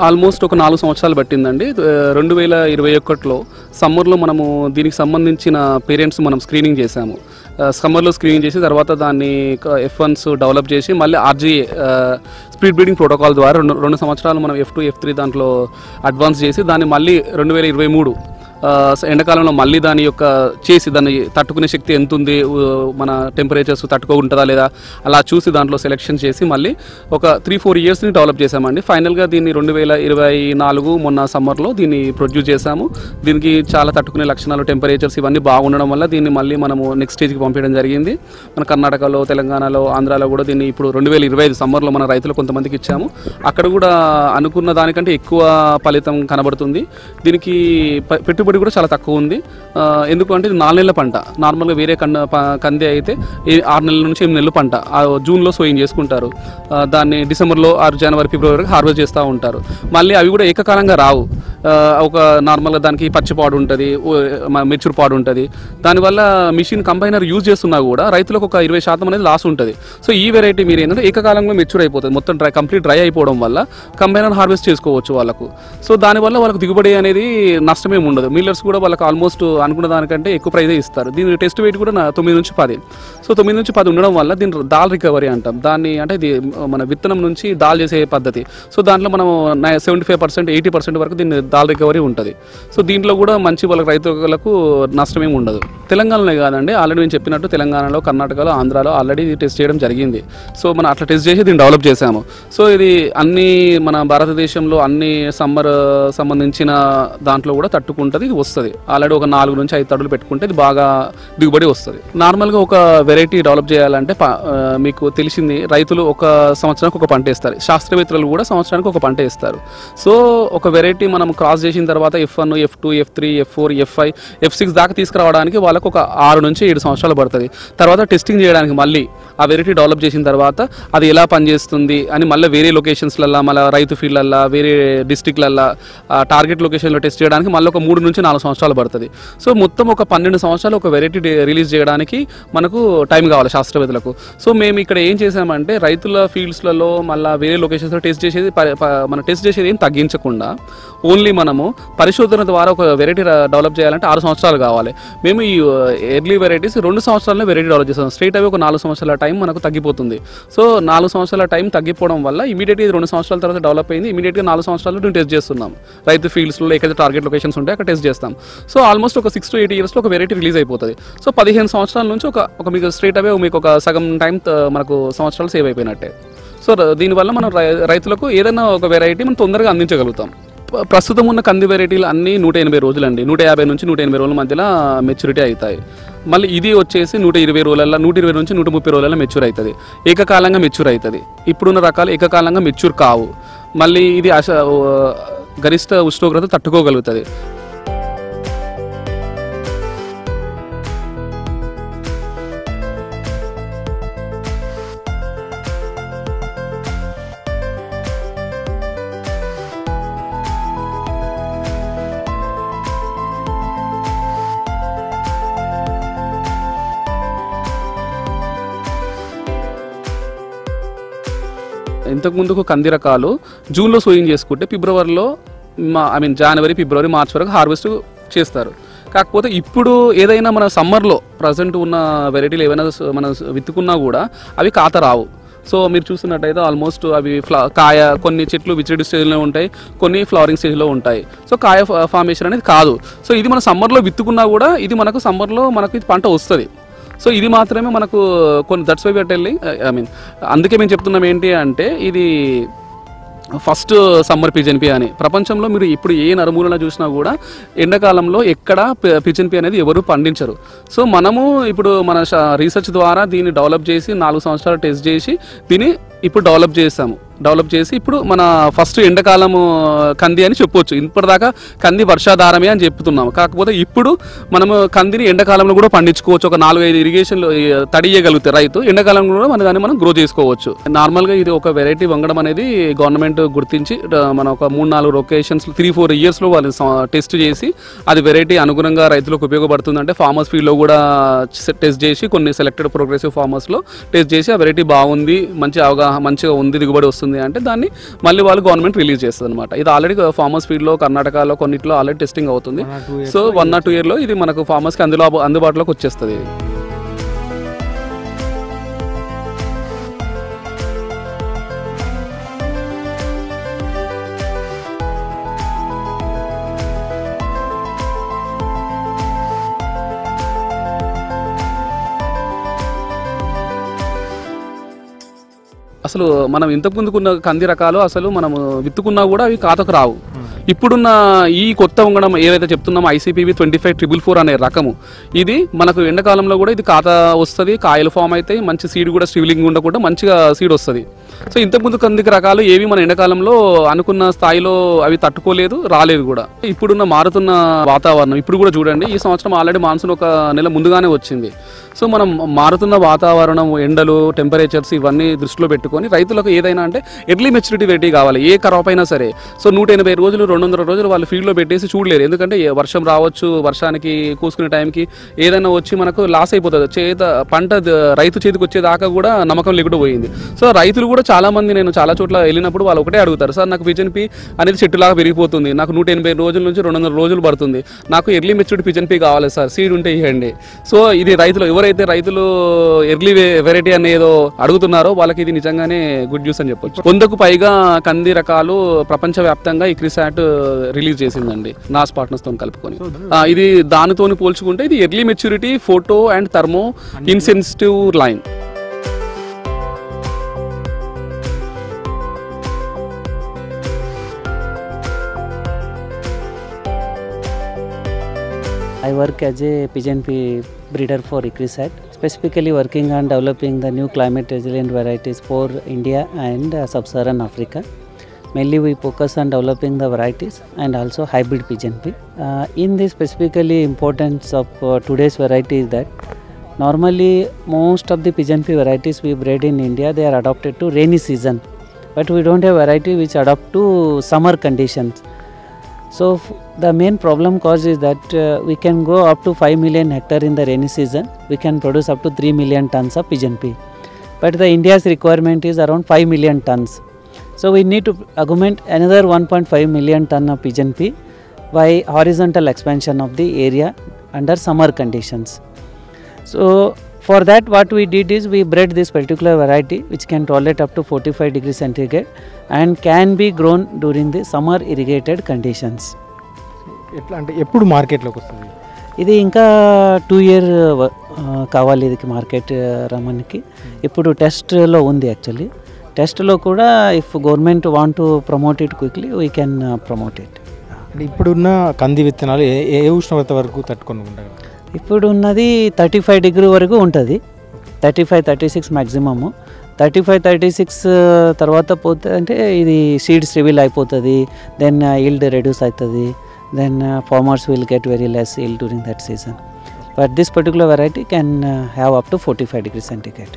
Almost ఒక 4 సంవత్సరాలు పట్టిందండి. 2021లో సమ్మర్లో మనము దీనికి సంబంధించిన పేరెంట్స్ మనం స్క్రీనింగ్ చేశాము. సమ్మర్లో స్క్రీనింగ్ చేసి తర్వాత దాన్ని F1s డెవలప్ చేసి మళ్ళీ RGA స్పీడ్ బ్రీడింగ్ ప్రోటోకాల్ ద్వారా 2 సంవత్సరాలు మనం F2 F3 దాంట్లో అడ్వాన్స్ చేసి దాన్ని మళ్ళీ 2023 ఎండాకాలంలో మళ్ళీ దాని యొక్క చేసి దాన్ని తట్టుకునే శక్తి ఎంత ఉంది, మన టెంపరేచర్స్ తట్టుకుంటుందా లేదా అలా చూసి దాంట్లో సెలెక్షన్ చేసి మళ్ళీ ఒక 3-4 ఇయర్స్ని డెవలప్ చేశామండి. ఫైనల్గా దీన్ని 2024 మొన్న సమ్మర్లో దీన్ని ప్రొడ్యూస్ చేశాము. దీనికి చాలా తట్టుకునే లక్షణాలు, టెంపరేచర్స్ ఇవన్నీ బాగుండడం వల్ల దీన్ని మళ్ళీ మనము నెక్స్ట్ స్టేజ్కి పంపించడం జరిగింది. మన కర్ణాటకలో, తెలంగాణలో, ఆంధ్రాలో కూడా దీన్ని ఇప్పుడు 2025 సమ్మర్లో మన రైతులు కొంతమందికి ఇచ్చాము. అక్కడ కూడా అనుకున్న దానికంటే ఎక్కువ ఫలితం కనబడుతుంది. దీనికి పెట్టుబడి కూడా చాలా తక్కువ ఉంది. ఎందుకంటే ఇది 4 నెలల పంట. నార్మల్గా వేరే కంది అయితే 6 నెలల నుంచి 8 నెలల పంట. జూన్లో సోయింగ్ చేసుకుంటారు, దాన్ని డిసెంబర్లో జనవరి ఫిబ్రవరి వరకు హార్వెస్ట్ చేస్తూ ఉంటారు. మళ్ళీ అవి కూడా ఏకకాలంగా రావు. ఒక నార్మల్గా దానికి పచ్చిపాడు ఉంటుంది, మెచ్యూర్ పాడు ఉంటుంది. దానివల్ల మిషన్ కంబైనర్ యూజ్ చేస్తున్నా కూడా రైతులకు ఒక 20% అనేది లాస్ ఉంటుంది. సో ఈ వెరైటీ మీరు ఏంటంటే ఏకకాలంలో మెచ్యూర్ అయిపోతుంది, మొత్తం కంప్లీట్ డ్రై అయిపోవడం వల్ల కంబైనర్ హార్వెస్ట్ చేసుకోవచ్చు వాళ్ళకు. సో దానివల్ల వాళ్ళకు దిగుబడి అనేది నష్టమేమి ఉండదు. మిల్లర్స్ కూడా వాళ్ళకి ఆల్మోస్ట్ అనుకున్న దానికంటే ఎక్కువ ప్రైజే ఇస్తారు. దీని టెస్ట్ వెయిట్ కూడా 9 నుంచి 10. సో 9 నుంచి 10 ఉండడం వల్ల దీని దాల్ రికవరీ అంటాం. దాన్ని అంటే ఇది మన విత్తనం నుంచి దాల్ చేసే పద్ధతి. సో దాంట్లో మనం 75% 80% వరకు దీన్ని దాల్ రికవరీ ఉంటుంది. సో దీంట్లో కూడా మంచి వాళ్ళకి రైతులకు నష్టమేమి ఉండదు. తెలంగాణలో కాదండి, ఆల్రెడీ నేను చెప్పినట్టు తెలంగాణలో, కర్ణాటకలో, ఆంధ్రాలో ఆల్రెడీ టెస్ట్ చేయడం జరిగింది. సో మనం అట్లా టెస్ట్ చేసి దీన్ని డెవలప్ చేసాము. సో ఇది అన్ని మన భారతదేశంలో అన్ని సమ్మర్ సంబంధించిన దాంట్లో కూడా తట్టుకుంటుంది, ఇది వస్తుంది. ఆల్రెడీ ఒక 4 నుంచి 5 తడులు పెట్టుకుంటే ఇది బాగా దిగుబడి వస్తుంది. నార్మల్గా ఒక వెరైటీ డెవలప్ చేయాలంటే మీకు తెలిసింది, రైతులు ఒక సంవత్సరానికి ఒక పంట వేస్తారు, శాస్త్రవేత్తలు కూడా సంవత్సరానికి ఒక పంట వేస్తారు. సో ఒక వెరైటీ మనం క్రాస్ చేసిన తర్వాత F1, F2, F3, F4, F5, F6 దాకా తీసుకురావడానికి వాళ్ళకు ఒక 6 నుంచి 7 సంవత్సరాలు పడుతుంది. తర్వాత టెస్టింగ్ చేయడానికి మళ్ళీ ఆ వెరైటీ డెవలప్ చేసిన తర్వాత అది ఎలా పనిచేస్తుంది అని మళ్ళీ వేరే లొకేషన్స్లల్లో, మళ్ళీ రైతు ఫీల్డ్లల్లో, వేరే డిస్ట్రిక్ట్లల్లో టార్గెట్ లొకేషన్లో టెస్ట్ చేయడానికి మళ్ళీ ఒక 3 నుంచి 4 సంవత్సరాలు పడుతుంది. సో మొత్తం ఒక 12 సంవత్సరాలు ఒక వెరైటీ రిలీజ్ చేయడానికి మనకు టైం కావాలి శాస్త్రవేత్తలకు. సో మేము ఇక్కడ ఏం చేసామంటే రైతుల ఫీల్డ్స్లలో మళ్ళీ వేరే లొకేషన్స్లో టెస్ట్ చేసేది మనం టెస్ట్ చేసేది ఏం తగ్గించకుండా ఓన్లీ మనము పరిశోధన ద్వారా ఒక వెరైటీ డెవలప్ చేయాలంటే 6 సంవత్సరాలు కావాలి. మేము ఈ ఎర్లీ వెరైటీస్ 2 సంవత్సరాల్లో వెరైటీ డెవలప్ చేస్తాం. స్ట్రైట్ అవే ఒక 4 సంవత్సరాల టైం మనకు తగ్గిపోతుంది. సో 4 సంవత్సరాల టైం తగ్గిపోవడం వల్ల ఇమీడియట్గా 2 సంవత్సరాల తర్వాత డెవలప్ అయింది. ఇమీడియట్గా 4 సంవత్సరాలు మేము టెస్ట్ చేస్తున్నాం. రైతు ఫీల్డ్స్లో ఎక్కడైతే టార్గెట్ లొకేషన్స్ ఉంటాయి అక్కడ టెస్ట్ చేస్తాం. సో ఆల్మోస్ట్ ఒక 6 to 8 ఇయర్స్లో ఒక వెరైటీ రిలీజ్ అయిపోతుంది. సో 15 సంవత్సరాల నుంచి ఒక మీకు స్ట్రైట్ అవే మీకు ఒక సగం టైం మనకు సంవత్సరాలు సేవ్ అయిపోయినట్టే. సో దీనివల్ల మనం రైతులకు ఏదైనా ఒక వెరైటీ మనం తొందరగా అందించగలుగుతాం. ప్రస్తుతం ఉన్న కంది వెరైటీలు అన్నీ 180 రోజులండి, 150 నుంచి 180 రోజుల మధ్యలో మెచ్యూరిటీ అవుతాయి. మళ్ళీ ఇది వచ్చేసి 120 రోజులలో, 120 నుంచి 130 రోజులలో మెచ్యూర్ అవుతుంది, ఏకకాలంగా మెచ్యూర్ అవుతుంది. ఇప్పుడున్న రకాలు ఏకకాలంగా మెచ్యూర్ కావు. మళ్ళీ ఇది గరిష్ట ఉష్ణోగ్రత తట్టుకోగలుగుతుంది. ఇంతకుముందుకు కంది రకాలు జూన్లో సోయింగ్ చేసుకుంటే ఫిబ్రవరిలో జనవరి, ఫిబ్రవరి, మార్చ్ వరకు హార్వెస్ట్ చేస్తారు. కాకపోతే ఇప్పుడు ఏదైనా మన సమ్మర్లో ప్రజెంట్ ఉన్న వెరైటీలు ఏవైనా మనం విత్తుకున్నా కూడా అవి కాత రావు. సో మీరు చూస్తున్నట్టయితే ఆల్మోస్ట్ అవి కాయ, కొన్ని చెట్లు విచిడి స్టేజ్లో ఉంటాయి, కొన్ని ఫ్లవరింగ్ స్టేజ్లో ఉంటాయి. సో కాయ ఫార్మేషన్ అనేది కాదు. సో ఇది మన సమ్మర్లో విత్తుకున్నా కూడా ఇది మనకు సమ్మర్లో మనకు ఇది పంట వస్తుంది. సో ఇది మాత్రమే మనకు that's why we are telling, అందుకే మేము చెప్తున్నాం ఏంటి అంటే ఇది ఫస్ట్ సమ్మర్ పిజన్పీ అని. ప్రపంచంలో మీరు ఇప్పుడు ఏ నలుమూలన చూసినా కూడా ఎండాకాలంలో ఎక్కడ పిజన్పీ అనేది ఎవరు పండించరు. సో మనము ఇప్పుడు మన రీసెర్చ్ ద్వారా దీన్ని డెవలప్ చేసి 4 సంవత్సరాలు టెస్ట్ చేసి దీన్ని ఇప్పుడు డెవలప్ చేసి ఇప్పుడు మన ఫస్ట్ ఎండాకాలము కంది అని చెప్పొచ్చు. ఇప్పటిదాకా కంది వర్షాధారమే అని చెప్తున్నాము. కాకపోతే ఇప్పుడు మనము కందిని ఎండాకాలంలో కూడా పండించుకోవచ్చు. ఒక 4-5 ఇరిగేషన్లో తడియగలిగితే రైతు ఎండాకాలంలో కూడా మనం గ్రో చేసుకోవచ్చు. నార్మల్గా ఇది ఒక వెరైటీ వంగడం అనేది గవర్నమెంట్ గుర్తించి మన ఒక 3-4 లొకేషన్స్ 3-4 ఇయర్స్లో వాళ్ళు టెస్ట్ చేసి అది వెరైటీ అనుగుణంగా రైతులకు ఉపయోగపడుతుంది అంటే ఫార్మర్స్ ఫీల్డ్లో కూడా టెస్ట్ చేసి కొన్ని సెలెక్టెడ్ ప్రోగ్రెసివ్ ఫార్మర్స్లో టెస్ట్ చేసి ఆ వెరైటీ బాగుంది, మంచిగా ఉంది, దిగుబడి వస్తుంది వస్తుంది అంటే దాన్ని మళ్ళీ వాళ్ళు గవర్నమెంట్ రిలీజ్ చేస్తుంది అనమాట. ఇది ఆల్రెడీ ఫార్మర్స్ ఫీల్డ్లో కర్ణాటకలో కొన్నిట్లో ఆల్రెడీ టెస్టింగ్ అవుతుంది. సో 1 or 2 yearలో ఇది మనకు ఫార్మర్స్కి అందుబాటులోకి వచ్చేస్తుంది. అసలు మనం ఇంతకు ముందుకున్న కంది రకాలు అసలు మనము విత్తుకున్నా కూడా అవి ఖాతకు రావు. ఇప్పుడున్న ఈ కొత్త ఉంగడం ఏదైతే చెప్తున్నామో ICPV 2544 అనే రకము, ఇది మనకు ఎండాకాలంలో కూడా ఇది ఖాత వస్తుంది, కాయలు ఫామ్ అవుతాయి, మంచి సీడ్ కూడా స్ట్రివిలింగ్ ఉండకుండా మంచిగా సీడ్ వస్తుంది. సో ఇంతకుముందు కందికి రకాలు ఏవి మన ఎండాకాలంలో అనుకున్న స్థాయిలో అవి తట్టుకోలేదు, రాలేదు కూడా. ఇప్పుడున్న మారుతున్న వాతావరణం ఇప్పుడు కూడా చూడండి, ఈ సంవత్సరం ఆల్రెడీ మాన్సూన్ 1 నెల ముందుగానే వచ్చింది. సో మనం మారుతున్న వాతావరణం, ఎండలు, టెంపరేచర్స్ ఇవన్నీ దృష్టిలో పెట్టుకొని రైతులకు ఏదైనా అంటే ఎర్లీ మెచ్యూరిటీ వెరైటీ కావాలి ఏ క్రాప్ అయినా సరే. సో 180 రోజులు 200 రోజులు వాళ్ళు ఫీల్డ్లో పెట్టేసి చూడలేరు, ఎందుకంటే వర్షం రావచ్చు, వర్షానికి కూసుకునే టైంకి ఏదైనా వచ్చి మనకు లాస్ అయిపోతుంది. పంట రైతు చేతికి వచ్చేదాకా కూడా నమ్మకం లేకుండా పోయింది. సో రైతులు కూడా చాలామంది, నేను చాలా చోట్ల వెళ్ళినప్పుడు వాళ్ళు ఒకటే అడుగుతారు, సార్ నాకు పిజన్ పీ అనేది చెట్టులాగా పెరిగిపోతుంది, నాకు 180 రోజుల నుంచి 200 రోజులు పడుతుంది, నాకు ఎర్లీ మెచ్యూరిటీ పిజన్ పీ కావాలి సార్, సీడ్ ఉంటే ఇవ్వండి. సో ఇది ఎవరైతే రైతులు ఎర్లీ వెరైటీ అనేదో అడుగుతున్నారో వాళ్ళకి ఇది నిజంగానే గుడ్ న్యూస్ అని చెప్పొచ్చు. 100కు పైగా కంది రకాలు ప్రపంచవ్యాప్తంగా ఇక్రిసాట్ రిలీజ్ చేసిందండి నాస్ పార్ట్నర్స్ తో కలుపుకొని. ఇది దానితో పోల్చుకుంటే ఇది early maturity, photo and thermo insensitive line. I work as a pigeon pea breeder for ICRISAT, specifically working on developing the new climate resilient varieties for India and sub-Saharan Africa. Mainly we focus on developing the varieties and also hybrid pigeon pea. In this specifically importance of today's variety is that normally most of the pigeon pea varieties we bred in India, they are adapted to rainy season, but we don't have variety which adapt to summer conditions. So the main problem cause is that we can go up to 5 million hectare in the rainy season. We can produce up to 3 million tons of pigeon pea. But the India's requirement is around 5 million tons. So we need to augment another 1.5 million ton of pigeon pea by horizontal expansion of the area under summer conditions. So for that what we did is we bred this particular variety which can tolerate up to 45 degrees centigrade and can be grown during the summer irrigated conditions. ఎట్లా అంటే ఎప్పుడు మార్కెట్లోకి వస్తుంది ఇది? ఇంకా 2 year కావాలి ఇది market రమ్మనికి. ఇప్పుడు టెస్ట్లో ఉంది. యాక్చువల్లీ టెస్ట్లో కూడా if government want to promote it quickly we can promote it. అంటే ఇప్పుడున్న కంది విత్తనాలు ఏ ఉష్ణోగ్రత వరకు తట్టుకొని ఉంటాయి? ఇప్పుడు ఉన్నది 35 degree వరకు ఉంటుంది, 35-36 మ్యాక్సిమము. 35-36 తర్వాత పోతే అంటే ఇది సీడ్స్ రివీల్ అయిపోతుంది, దెన్ ఈల్డ్ రెడ్యూస్ అవుతుంది, then farmers will get very less yield during that season. But this particular variety can have up to 45 degrees centigrade.